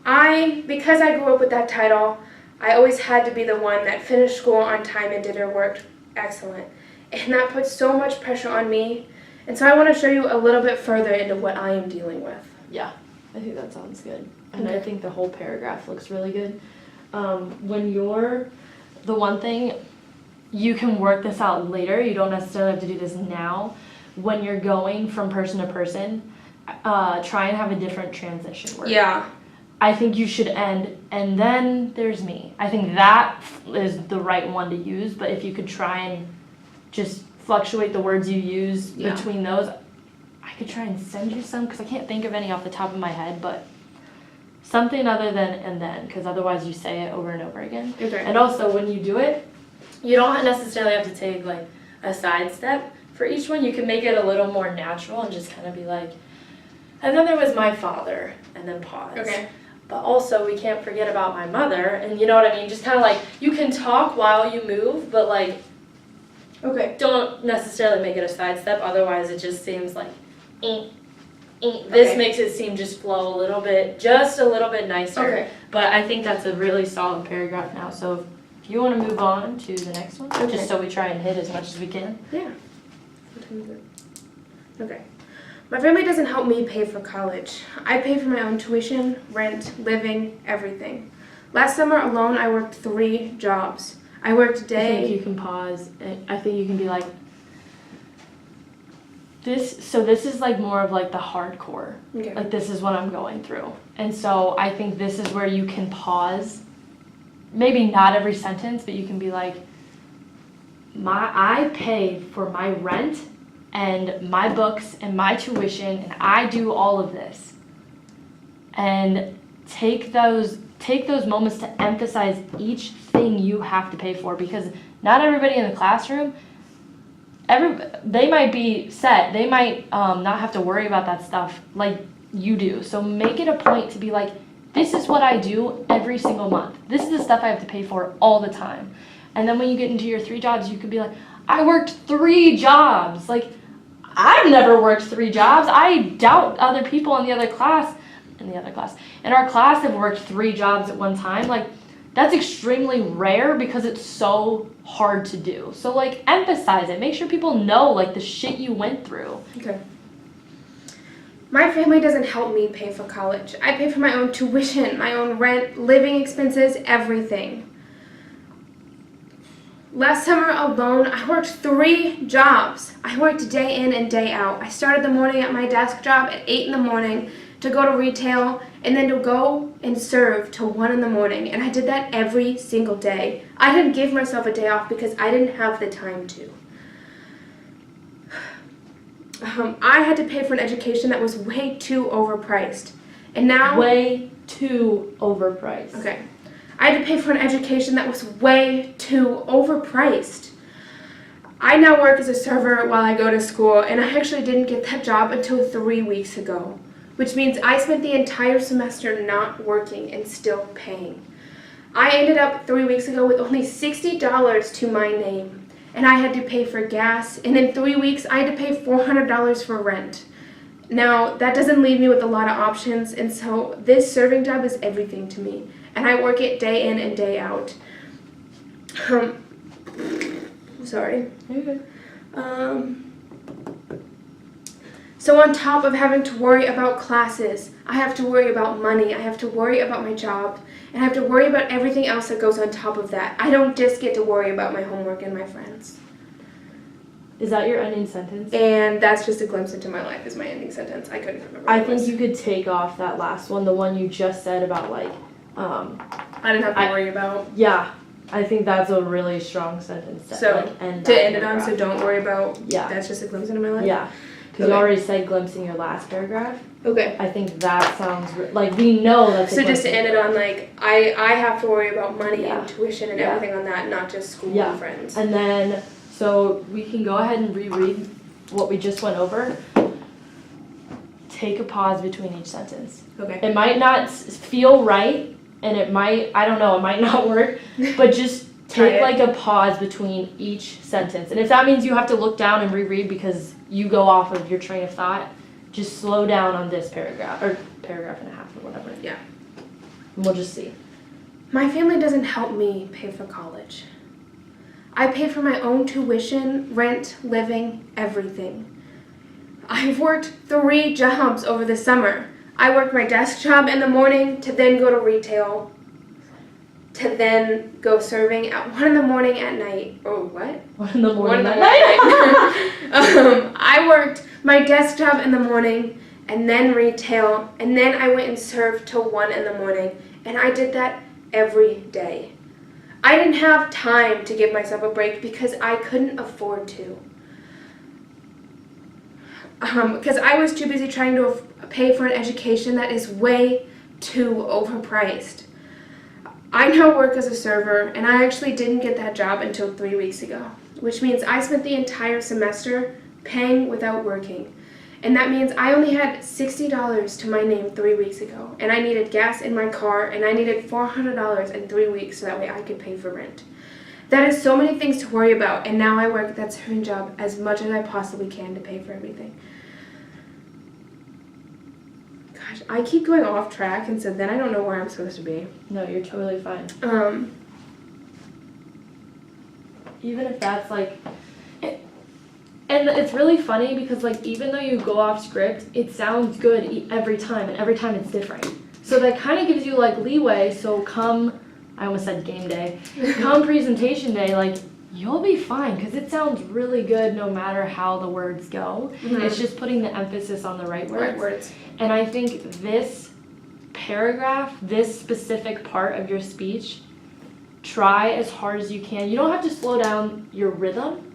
B: because I grew up with that title, I always had to be the one that finished school on time and did her work excellent. And that puts so much pressure on me. And so I want to show you a little bit further into what I am dealing with.
A: Yeah, I think that sounds good. And
B: Okay.
A: I think the whole paragraph looks really good. When you're the one thing, you can work this out later. You don't necessarily have to do this now. When you're going from person to person, try and have a different transition word.
B: Yeah.
A: I think you should end, and then there's me. I think that is the right one to use, but if you could try and just fluctuate the words you use between those, I could try and send you some, because I can't think of any off the top of my head, but something other than and then, because otherwise you say it over and over again.
B: Okay.
A: And also, when you do it, you don't necessarily have to take like a side step. For each one, you can make it a little more natural and just kind of be like, and then there was my father, and then pause.
B: Okay.
A: But also, we can't forget about my mother, and you know what I mean? Just kind of like, you can talk while you move, but like,
B: Okay.
A: don't necessarily make it a side step, otherwise it just seems like, This
B: Okay.
A: makes it seem just flow just a little bit nicer.
B: Okay.
A: But I think that's a really solid paragraph now, so if you want to move on to the next one,
B: Okay.
A: just so we try and hit as much as we can.
B: Yeah. What time is it? Okay. My family doesn't help me pay for college. I pay for my own tuition, rent, living, everything. Last summer alone, I worked 3 jobs. I worked
A: I think
B: day.
A: you can pause. I think you can be like, this is like more of like the hardcore.
B: Okay.
A: Like, this is what I'm going through. And so I think this is where you can pause. Maybe not every sentence, but you can be like, I pay for my rent and my books and my tuition, and I do all of this. And take those moments to emphasize each thing you have to pay for, because not everybody in the classroom, they might be set. They might not have to worry about that stuff like you do. So make it a point to be like, this is what I do every single month. This is the stuff I have to pay for all the time. And then when you get into your 3 jobs, you could be like, I worked 3 jobs. Like, I've never worked 3 jobs. I doubt other people in our class have worked 3 jobs at one time. Like, that's extremely rare because it's so hard to do. So, like, emphasize it. Make sure people know, like, the shit you went through.
B: Okay. My family doesn't help me pay for college. I pay for my own tuition, my own rent, living expenses, everything. Last summer alone, I worked 3 jobs. I worked day in and day out. I started the morning at my desk job at 8 in the morning to go to retail, and then to go and serve till 1 in the morning. And I did that every single day. I didn't give myself a day off because I didn't have the time to. I had to pay for an education that was way too overpriced. And now...
A: Way too overpriced.
B: Okay. I had to pay for an education that was way too overpriced. I now work as a server while I go to school, and I actually didn't get that job until 3 weeks ago, which means I spent the entire semester not working and still paying. I ended up 3 weeks ago with only $60 to my name, and I had to pay for gas, and in 3 weeks I had to pay $400 for rent. Now, that doesn't leave me with a lot of options, and so this serving job is everything to me, and I work it day in and day out. Sorry. So on top of having to worry about classes, I have to worry about money, I have to worry about my job, and I have to worry about everything else that goes on top of that. I don't just get to worry about my homework and my friends.
A: Is that your ending sentence?
B: And that's just a glimpse into my life is my ending sentence. I couldn't remember.
A: I think you could take off that last one, the one you just said about like,
B: I didn't have to worry about.
A: Yeah, I think that's a really strong sentence to
B: So,
A: like, end
B: to
A: that
B: end it on,
A: paragraph.
B: so don't worry about.
A: Yeah.
B: That's just a glimpse into my life?
A: Yeah, because you already said glimpse in your last paragraph.
B: Okay.
A: I think that sounds, like, we know that's
B: So just to end it on, like, I have to worry about money
A: Yeah.
B: and tuition and
A: Yeah.
B: everything on that, not just school
A: Yeah.
B: and friends.
A: And then, so we can go ahead and reread what we just went over, take a pause between each sentence.
B: Okay.
A: It might not feel right, and it might, I don't know, it might not work, but just take like a pause between each sentence. And if that means you have to look down and reread because you go off of your train of thought, just slow down on this paragraph, or paragraph and a half, or whatever.
B: Yeah.
A: And we'll just see.
B: My family doesn't help me pay for college. I pay for my own tuition, rent, living, everything. I've worked 3 jobs over the summer. I worked my desk job in the morning to then go to retail, to then go serving at 1 in the morning at night. Oh, what?
A: 1 in the morning at
B: night. I worked my desk job in the morning and then retail, and then I went and served till 1 in the morning, and I did that every day. I didn't have time to give myself a break because I couldn't afford to. Because I was too busy trying to pay for an education that is way too overpriced. I now work as a server, and I actually didn't get that job until 3 weeks ago, which means I spent the entire semester paying without working. And that means I only had $60 to my name 3 weeks ago, and I needed gas in my car, and I needed $400 in 3 weeks so that way I could pay for rent. That is so many things to worry about, and now I work that serving job as much as I possibly can to pay for everything. Gosh, I keep going off track, and so then I don't know where I'm supposed to be.
A: No, you're totally fine. Even if that's like... And it's really funny because, like, even though you go off script, it sounds good every time, and every time it's different. So that kind of gives you, like, leeway. So come, I almost said game day, come presentation day, like, you'll be fine because it sounds really good no matter how the words go. Mm-hmm. It's just putting the emphasis on the right words.
B: Right words.
A: And I think this paragraph, this specific part of your speech, try as hard as you can. You don't have to slow down your rhythm,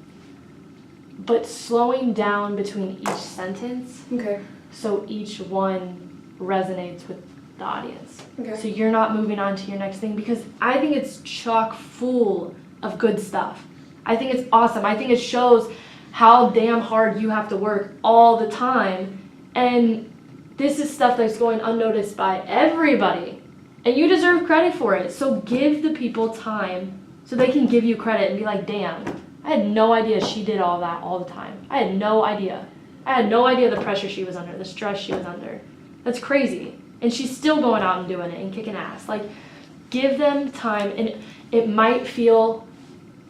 A: but slowing down between each sentence,
B: okay,
A: so each one resonates with the audience.
B: Okay.
A: So you're not moving on to your next thing, because I think it's chock full of good stuff. I think it's awesome. I think it shows how damn hard you have to work all the time, and this is stuff that's going unnoticed by everybody, and you deserve credit for it. So give the people time so they can give you credit and be like, damn, I had no idea she did all that all the time. I had no idea. I had no idea the pressure she was under, the stress she was under. That's crazy. And she's still going out and doing it and kicking ass. Like, give them time, and it might feel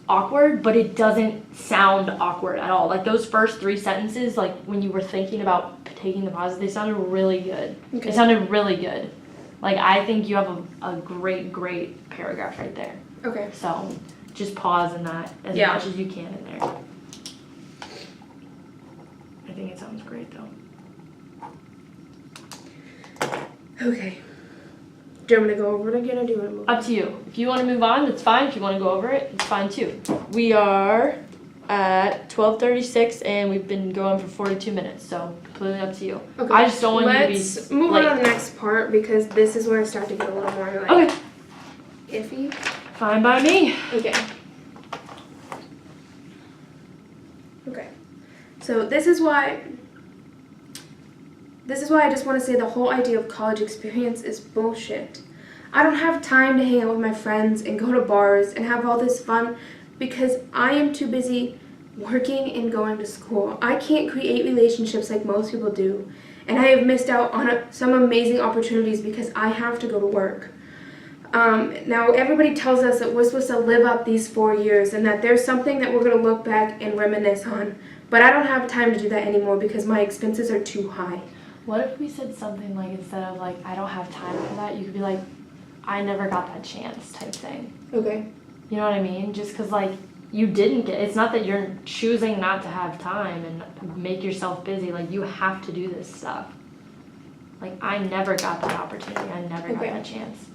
A: awkward, but it doesn't sound awkward at all. Like, those first 3 sentences, like, when you were thinking about taking the pauses, they sounded really good. Okay. It sounded really good. Like, I think you have a great, great paragraph right there.
B: Okay.
A: So just pause in that as much as you can in there. I think it sounds great, though.
B: Okay. Do you want me to go over it again, or do you want to move on?
A: Up to you. If you want to move on, that's fine. If you want to go over it, it's fine, too. We are at 12:36, and we've been going for 42 minutes, so completely up to you. Okay. I just don't want you to be
B: Let's move on to the next part, because this is where I start to get a little more, like,
A: okay,
B: iffy.
A: Fine by me.
B: Okay. Okay. So this is why I just want to say the whole idea of college experience is bullshit. I don't have time to hang out with my friends and go to bars and have all this fun because I am too busy working and going to school. I can't create relationships like most people do, and I have missed out on some amazing opportunities because I have to go to work. Now, everybody tells us that we're supposed to live up these 4 years and that there's something that we're going to look back and reminisce on, but I don't have time to do that anymore because my expenses are too high.
A: What if we said something like, instead of like, I don't have time for that, you could be like, I never got that chance type thing.
B: Okay.
A: You know what I mean? Just because, like, you didn't get, it's not that you're choosing not to have time and make yourself busy. Like, you have to do this stuff. Like, I never got that opportunity. I never got that chance.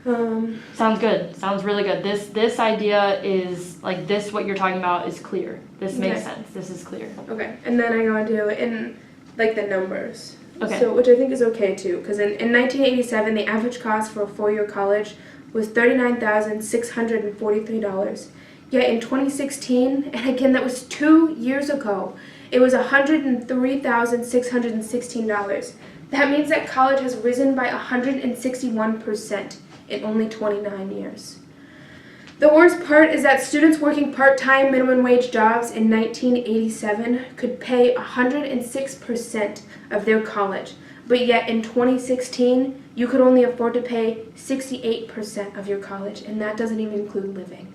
A: Sounds good. Sounds really good. This idea is, like, this, what you're talking about is clear. This makes sense. This is clear.
B: Okay. And then I go into in, like, the numbers.
A: Okay.
B: So, which I think is okay, too. Because in 1987, the average cost for a 4-year college was $39,643. Yet in 2016, and again that was 2 years ago, it was $103,616. That means that college has risen by 161% in only 29 years. The worst part is that students working part-time minimum wage jobs in 1987 could pay 106% of their college, but yet in 2016, you could only afford to pay 68% of your college, and that doesn't even include living.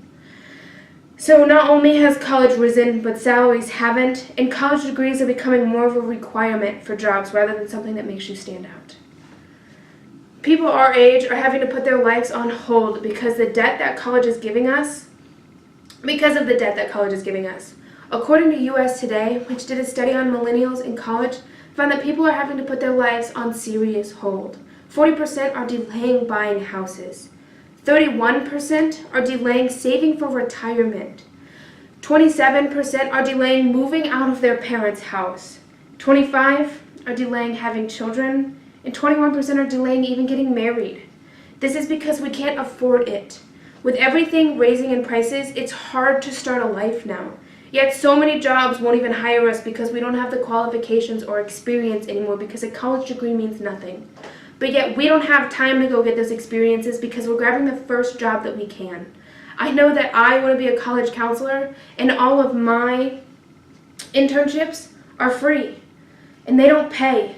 B: So not only has college risen, but salaries haven't, and college degrees are becoming more of a requirement for jobs rather than something that makes you stand out. People our age are having to put their lives on hold because of the debt that college is giving us. According to US Today, which did a study on millennials in college, found that people are having to put their lives on serious hold. 40% are delaying buying houses. 31% are delaying saving for retirement. 27% are delaying moving out of their parents' house. 25% are delaying having children. And 21% are delaying even getting married. This is because we can't afford it. With everything raising in prices, it's hard to start a life now. Yet so many jobs won't even hire us because we don't have the qualifications or experience anymore because a college degree means nothing. But yet we don't have time to go get those experiences because we're grabbing the first job that we can. I know that I want to be a college counselor, and all of my internships are free and they don't pay.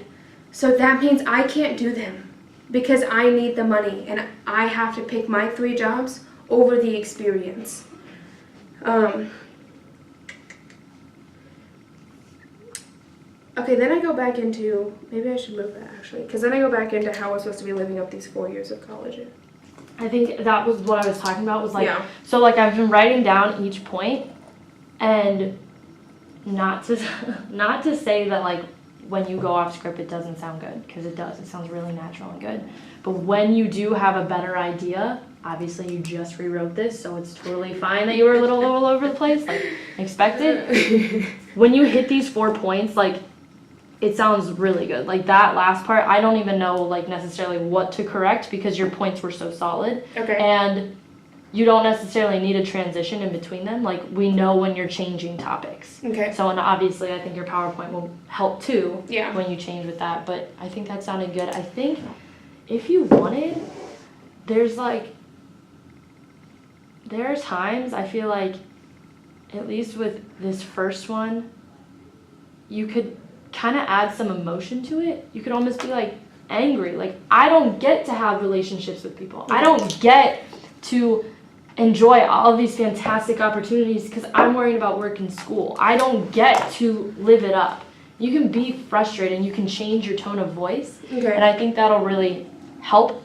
B: So that means I can't do them because I need the money and I have to pick my 3 jobs over the experience. Okay, then I go back into, maybe I should move that actually, because then I go back into how we're supposed to be living up these 4 years of college.
A: I think that was what I was talking about, was like, yeah. So like I've been writing down each point, and not to say that like when you go off script it doesn't sound good, because it does. It sounds really natural and good. But when you do have a better idea, obviously you just rewrote this, so it's totally fine that you were a little all over the place, like expected. When you hit these 4 points, like, it sounds really good. Like that last part, I don't even know like necessarily what to correct because your points were so solid.
B: Okay.
A: And you don't necessarily need a transition in between them. Like we know when you're changing topics.
B: Okay.
A: So, and obviously I think your PowerPoint will help too.
B: Yeah.
A: When you change with that. But I think that sounded good. I think if you wanted, there are times I feel like, at least with this first one, you could kind of add some emotion to it. You could almost be like angry. Like, I don't get to have relationships with people. I don't get to enjoy all of these fantastic opportunities because I'm worried about work and school. I don't get to live it up. You can be frustrated and you can change your tone of voice.
B: Okay.
A: And I think that'll really help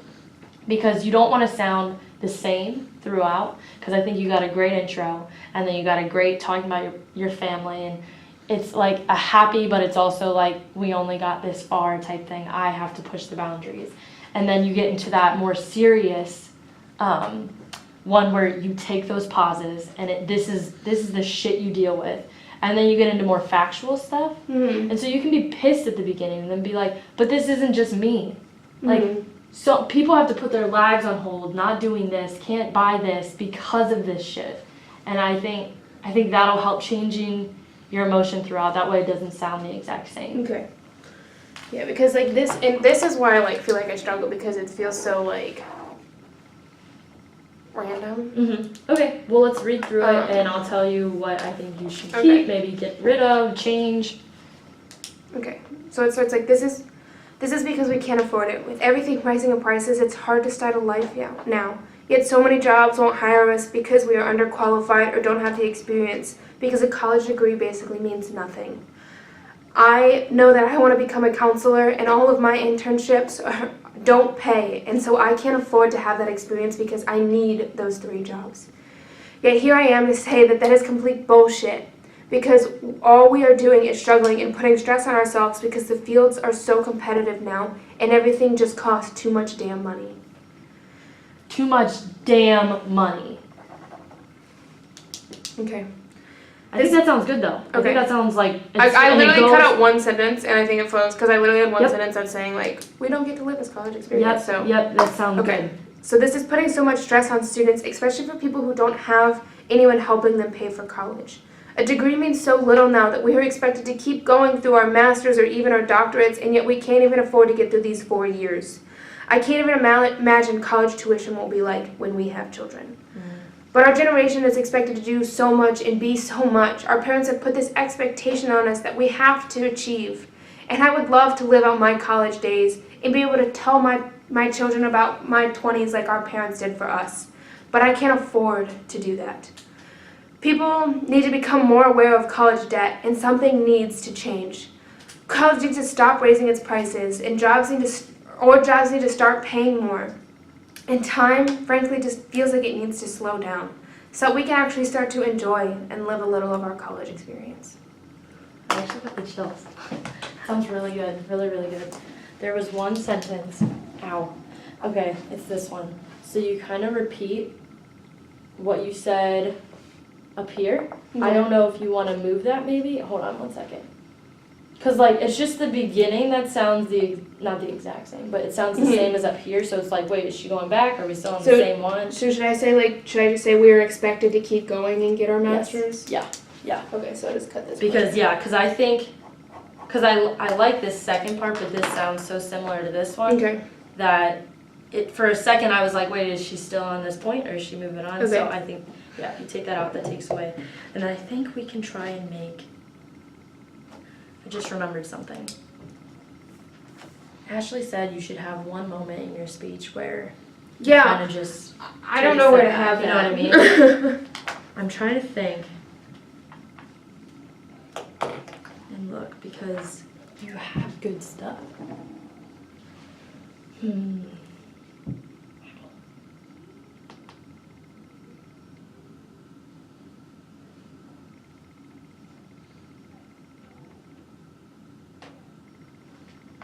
A: because you don't want to sound the same throughout, because I think you got a great intro and then you got a great talking about your family, and it's like a happy, but it's also like we only got this far type thing. I have to push the boundaries. And then you get into that more serious one where you take those pauses and this is the shit you deal with. And then you get into more factual stuff. Mm-hmm. And so you can be pissed at the beginning and then be like, but this isn't just me. Mm-hmm. Like, so people have to put their lives on hold, not doing this, can't buy this because of this shit. And I think that'll help changing your emotion throughout. That way it doesn't sound the exact same.
B: Okay. Yeah, because like this, and this is why I like feel like I struggle, because it feels so like random. Mm-hmm.
A: Okay, well let's read through it and I'll tell you what I think you should keep, maybe get rid of, change.
B: Okay, so it's like this is because we can't afford it. With everything rising in prices, it's hard to start a life now. Yet so many jobs won't hire us because we are underqualified or don't have the experience, because a college degree basically means nothing. I know that I want to become a counselor, and all of my internships don't pay, and so I can't afford to have that experience because I need those 3 jobs. Yet here I am to say that is complete bullshit, because all we are doing is struggling and putting stress on ourselves because the fields are so competitive now, and everything just costs too much damn money.
A: Too much damn money.
B: Okay.
A: I think that sounds good though.
B: Okay.
A: I think that sounds like...
B: I literally cut out one sentence and I think it flows, because I literally had one sentence of saying like, we don't get to live this college experience.
A: Yep, that sounds good.
B: So this is putting so much stress on students, especially for people who don't have anyone helping them pay for college. A degree means so little now that we are expected to keep going through our masters or even our doctorates, and yet we can't even afford to get through these 4 years. I can't even imagine college tuition will be like when we have children. But our generation is expected to do so much and be so much. Our parents have put this expectation on us that we have to achieve. And I would love to live out my college days and be able to tell my children about my 20s like our parents did for us. But I can't afford to do that. People need to become more aware of college debt, and something needs to change. College needs to stop raising its prices, and jobs need to start paying more. And time, frankly, just feels like it needs to slow down so we can actually start to enjoy and live a little of our college experience.
A: I actually got the chills. Sounds really good. Really, really good. There was one sentence. Ow. Okay, it's this one. So you kind of repeat what you said up here.
B: Yeah.
A: I don't know if you want to move that maybe. Hold on one second. Because, like, it's just the beginning that sounds not the exact same, but it sounds the same as up here. So it's like, wait, is she going back? Are we still on the same one?
B: So should I just say we are expected to keep going and get our master's?
A: Yes. Yeah.
B: Okay, so I'll just cut this
A: Because I like this second part, but this sounds so similar to this one.
B: Okay.
A: That for a second I was like, wait, is she still on this point or is she moving on?
B: Okay.
A: So I think, if you take that out, that takes away. And I think we can try and make, I just remembered something. Ashley said you should have one moment in your speech where you kind of just
B: I don't know where to have
A: you know
B: that.
A: what I mean? I'm trying to think and look because you have good stuff.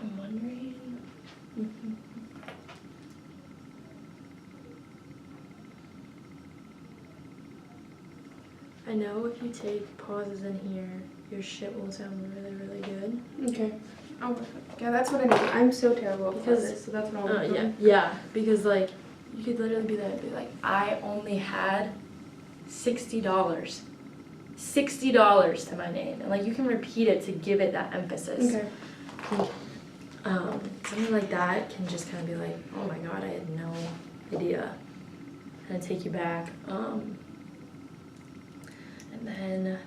A: I'm wondering. I know if you take pauses in here, your shit will sound really, really good.
B: Okay. Oh, yeah, that's what I need. I'm so terrible at this, so that's what I'm doing.
A: Yeah, because like you could literally be there and be like, I only had $60. $60 to my name, and like you can repeat it to give it that emphasis.
B: Okay.
A: Something like that can just kind of be like, oh my god, I had no idea, and take you back. And then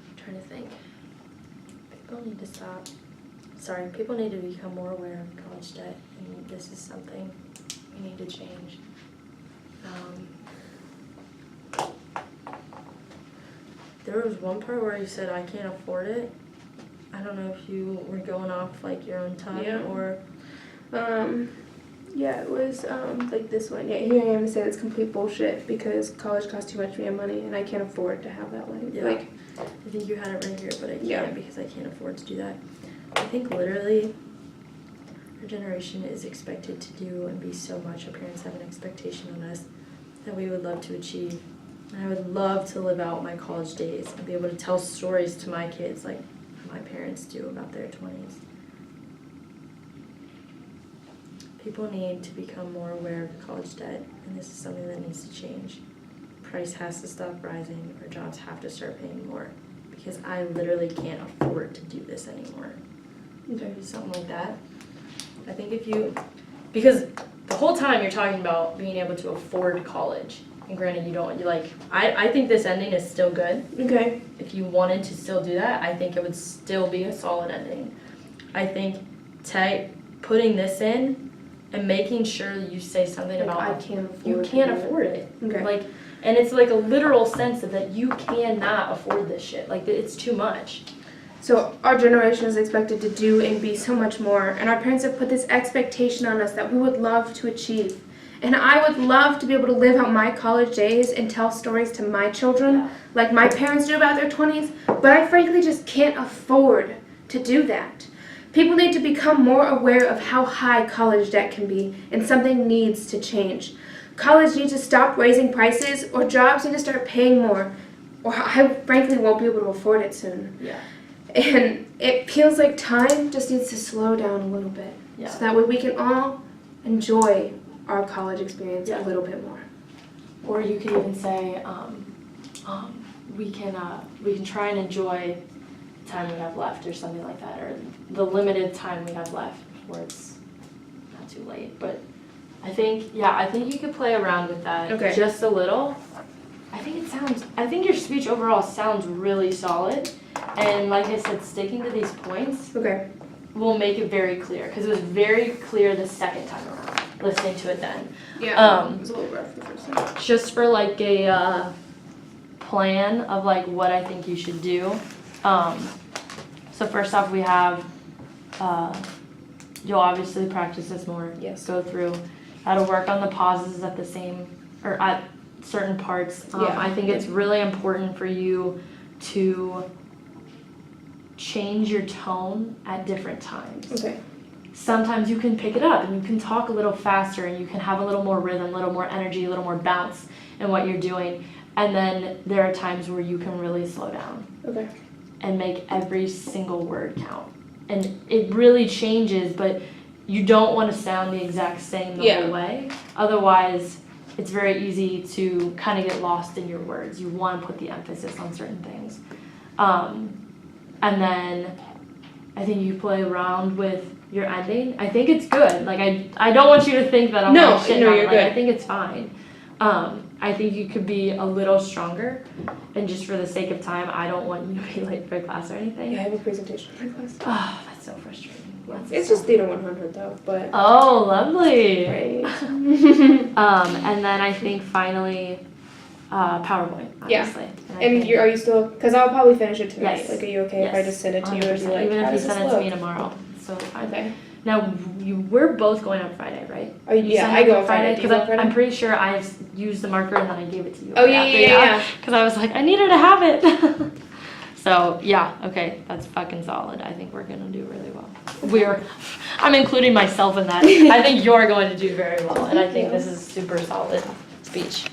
A: I'm trying to think. People need to stop. Sorry, people need to become more aware of college debt, and this is something we need to change. There was one part where you said I can't afford it. I don't know if you were going off like your own time or.
B: Yeah, it was like this one. Yeah, here I am to say it's complete bullshit because college costs too much for my money and I can't afford to have that one.
A: Yeah.
B: Like,
A: I think you had it right here, but I can't
B: Yeah.
A: because I can't afford to do that. I think literally our generation is expected to do and be so much. Our parents have an expectation on us that we would love to achieve. And I would love to live out my college days and be able to tell stories to my kids like my parents do about their 20s. People need to become more aware of college debt, and this is something that needs to change. Price has to stop rising, or jobs have to start paying more, because I literally can't afford to do this anymore.
B: okay.
A: Something like that. I think because the whole time you're talking about being able to afford college, and granted I think this ending is still good.
B: Okay.
A: If you wanted to still do that, I think it would still be a solid ending. I think putting this in and making sure that you say something about
B: I can't afford
A: you can't afford it.
B: Okay.
A: Like, and it's like a literal sense of that you cannot afford this shit. Like, it's too much.
B: So our generation is expected to do and be so much more, and our parents have put this expectation on us that we would love to achieve. And I would love to be able to live out my college days and tell stories to my children like my parents do about their 20s, but I frankly just can't afford to do that. People need to become more aware of how high college debt can be, and something needs to change. College needs to stop raising prices, or jobs need to start paying more, or I frankly won't be able to afford it soon.
A: Yeah.
B: And it feels like time just needs to slow down a little bit,
A: Yeah.
B: so that way we can all enjoy our college experience a little bit more.
A: Or you could even say, we can try and enjoy the time we have left or something like that, or the limited time we have left before it's not too late. But I think you could play around with that just a little. I think your speech overall sounds really solid. And like I said, sticking to these points will make it very clear, because it was very clear the second time around, listening to it then.
B: Yeah, it was a little rough the first time.
A: Just for like a plan of like what I think you should do. So first off, we have, you'll obviously practice this more.
B: Yes.
A: Go through how to work on the pauses at the same, or at certain parts. I think it's really important for you to change your tone at different times.
B: Okay.
A: Sometimes you can pick it up and you can talk a little faster and you can have a little more rhythm, a little more energy, a little more bounce in what you're doing. And then there are times where you can really slow down.
B: Okay.
A: And make every single word count. And it really changes, but you don't want to sound the exact same the whole way. Otherwise, it's very easy to kind of get lost in your words. You want to put the emphasis on certain things. And then I think you play around with your ending. I think it's good. Like, I don't want you to think that I'm like shitting on it. Like, I think it's fine. I think you could be a little stronger, and just for the sake of time, I don't want you to be late for class or anything.
B: Yeah, I have a presentation for class.
A: Oh, that's so frustrating.
B: It's just Theater 100 though, but.
A: Oh, lovely.
B: Great.
A: And then I think finally, PowerPoint, obviously.
B: Yeah. And are you still, because I'll probably finish it tonight.
A: Yes.
B: Like, are you okay if I just send it to you and be like,
A: even
B: how
A: if you
B: does this
A: send it to
B: look?
A: me tomorrow. So fine.
B: Okay.
A: Now, we're both going on Friday, right?
B: Oh, yeah, I go on Friday. Do you go on Friday?
A: I'm pretty sure I used the marker and then I gave it to you.
B: Oh, yeah.
A: Because I was like, I needed to have it. So, yeah, okay, that's fucking solid. I think we're going to do really well. I'm including myself in that. I think you're going to do very well, and I think this is super solid speech.